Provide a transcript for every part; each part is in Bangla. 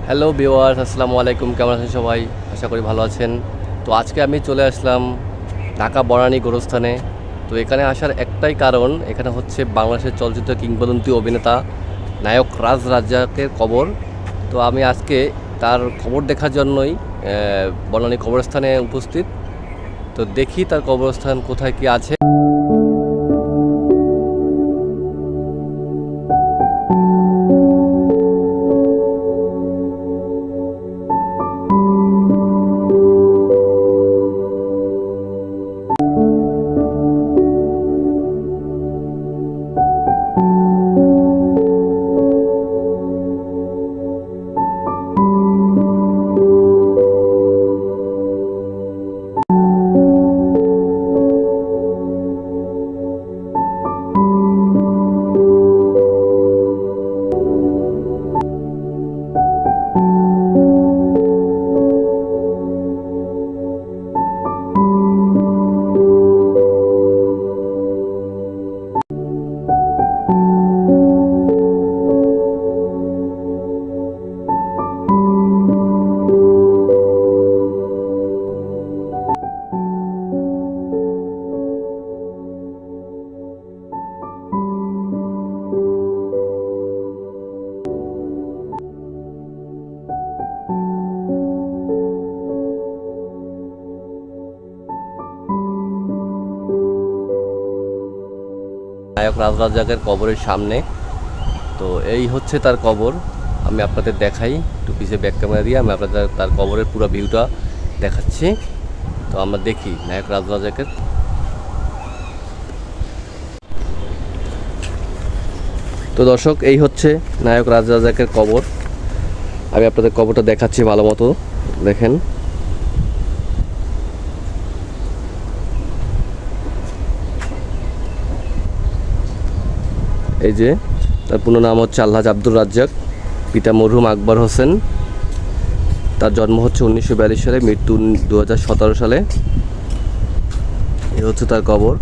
হ্যালো ভিউয়ার্স, আসসালামু আলাইকুম। কেমন আছেন সবাই? আশা করি ভালো আছেন। তো আজকে আমি চলে আসলাম ঢাকা বনানী গোরস্থানে। তো এখানে আসার একটাই কারণ, এখানে হচ্ছে বাংলাদেশের চলচ্চিত্র কিংবদন্তি অভিনেতা নায়ক রাজ রাজ্জাকের কবর। তো আমি আজকে তার কবর দেখার জন্যই বনানী কবরস্থানে উপস্থিত। তো দেখি তার কবরস্থান কোথায় কি আছে। নায়ক রাজ রাজ্জাকের কবরের সামনে। তো এই হচ্ছে তার কবর। আমি আপনাদের দেখাই, একটু পিছিয়ে ব্যাক ক্যামেরা দিয়ে আমি আপনাদের তার কবরের পুরো ভিউটা দেখাচ্ছি। তো আমরা দেখি নায়ক রাজ রাজ্জাকের। তো দর্শক, এই হচ্ছে নায়ক রাজ রাজ্জাকের কবর। আমি আপনাদের কবরটা দেখাচ্ছি ভালো মতো, দেখেন। এই যে তার পুরো নাম হচ্ছে আলহাজ আব্দুর রাজ্জাক, পিতা মরহুম আকবর হোসেন। তার জন্ম হচ্ছে 1942 সালে, মৃত্যু 2017 সালে। এই হচ্ছে তার কবর।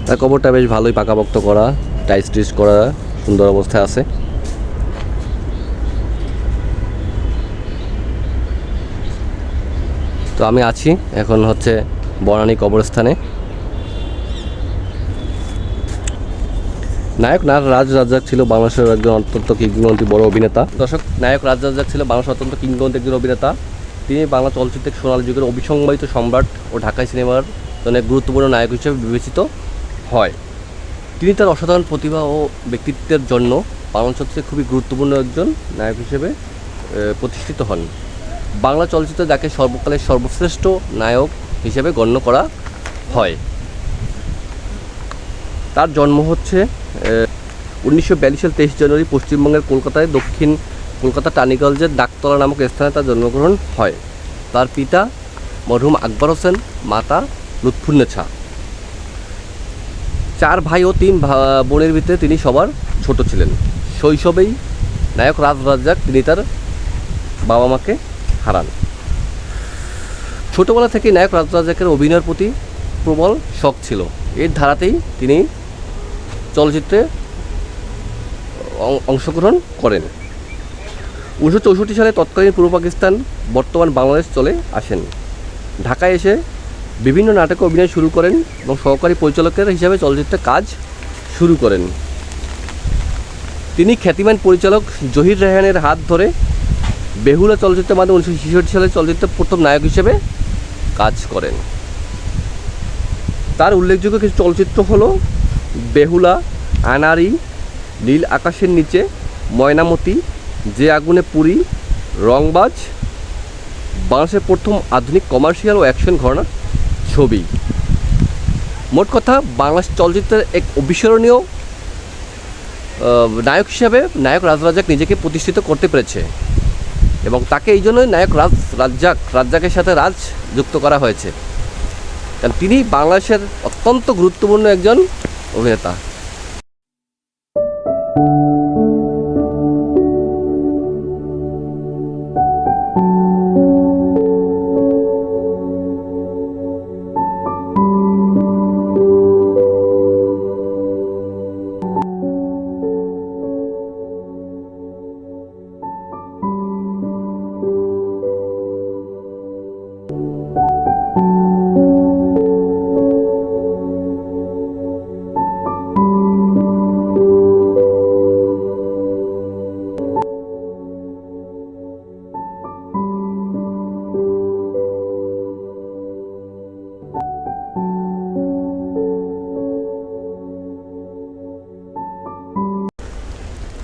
তার কবরটা বেশ ভালোই পাকাপোক্ত করা, টাইস টিস করা, সুন্দর অবস্থায় আছে। তো আমি আছি এখন হচ্ছে বনানী কবরস্থানে। নায়ক রাজ রাজ্জাক ছিল বাংলাদেশের একজন অত্যন্ত কিংবদন্তি বড় অভিনেতা। দর্শক, নায়ক রাজ রাজ্জাক ছিল বাংলাদেশের অত্যন্ত কিংবদন্তি একজন অভিনেতা। তিনি বাংলা চলচ্চিত্রের সোনালী যুগের অবিসংবাদিত সম্রাট ও ঢাকাই সিনেমার জন্য এক গুরুত্বপূর্ণ নায়ক হিসেবে বিবেচিত হয়। তিনি তার অসাধারণ প্রতিভা ও ব্যক্তিত্বের জন্য বাংলা চলচ্চিত্রে খুবই গুরুত্বপূর্ণ একজন নায়ক হিসেবে প্রতিষ্ঠিত হন। বাংলা চলচ্চিত্রে যাকে সর্বকালের সর্বশ্রেষ্ঠ নায়ক হিসেবে গণ্য করা হয়। তার জন্ম হচ্ছে 1942 সাল 23 জানুয়ারি পশ্চিমবঙ্গের কলকাতায় দক্ষিণ কলকাতা টালিগঞ্জের ডাকতলা নামক স্থানে তার জন্মগ্রহণ হয়। তার পিতা মরহুম আকবর হোসেন, মাতা লুৎফুন্নেছা। 4 ভাই ও 3 বোনের ভিতরে তিনি সবার ছোট ছিলেন। শৈশবেই নায়ক রাজ রাজ্জাক তিনি তার বাবা মাকে হারান। ছোটোবেলা থেকেই নায়ক রাজ রাজ্জাকের অভিনয়ের প্রতি প্রবল শখ ছিল। এর ধারাতেই তিনি চলচ্চিত্রে অংশগ্রহণ করেন। 1964 সালে তৎকালীন পূর্ব পাকিস্তান, বর্তমান বাংলাদেশ চলে আসেন। ঢাকায় এসে বিভিন্ন নাটকে অভিনয় শুরু করেন এবং সহকারী পরিচালকের হিসাবে চলচ্চিত্রে কাজ শুরু করেন। তিনি খ্যাতিমান পরিচালক জহির রায়হানের হাত ধরে বেহুলা চলচ্চিত্রের মাধ্যমে 1966 সালে চলচ্চিত্রের প্রথম নায়ক হিসেবে কাজ করেন। তার উল্লেখযোগ্য কিছু চলচ্চিত্র হলো বেহুলা, আনাড়ি, নীল আকাশের নিচে, ময়নামতি, যে আগুনে পুরি, রংবাজ। বাংলাদেশের প্রথম আধুনিক কমার্শিয়াল ও অ্যাকশন ঘরানার ছবি। মোট কথা, বাংলাদেশ চলচ্চিত্রের এক অবিস্মরণীয় নায়ক হিসাবে নায়ক রাজ রাজ্জাক নিজেকে প্রতিষ্ঠিত করতে পেরেছে এবং তাকে এই জন্যই নায়ক রাজ্জাকের সাথে রাজ যুক্ত করা হয়েছে, কারণ তিনি বাংলাদেশের অত্যন্ত গুরুত্বপূর্ণ একজন অভিনেতা।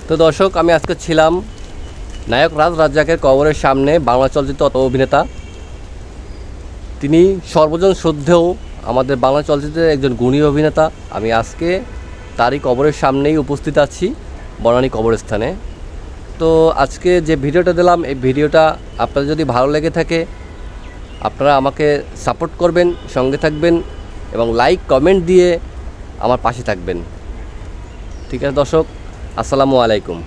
তো দর্শক, আমি আজকে ছিলাম নায়ক রাজ রাজ্জাকের কবরের সামনে। বাংলা চলচ্চিত্র অভিনেতা, তিনি সর্বজন শ্রদ্ধেয় আমাদের বাংলা চলচ্চিত্রের একজন গুণী অভিনেতা। আমি আজকে তারই কবরের সামনেই উপস্থিত আছি, বনানী কবরস্থানে। তো আজকে যে ভিডিওটা দিলাম, এই ভিডিওটা আপনাদের যদি ভালো লেগে থাকে আপনারা আমাকে সাপোর্ট করবেন, সঙ্গে থাকবেন এবং লাইক কমেন্ট দিয়ে আমার পাশে থাকবেন। ঠিক আছে দর্শক, আসসালামু আলাইকুম।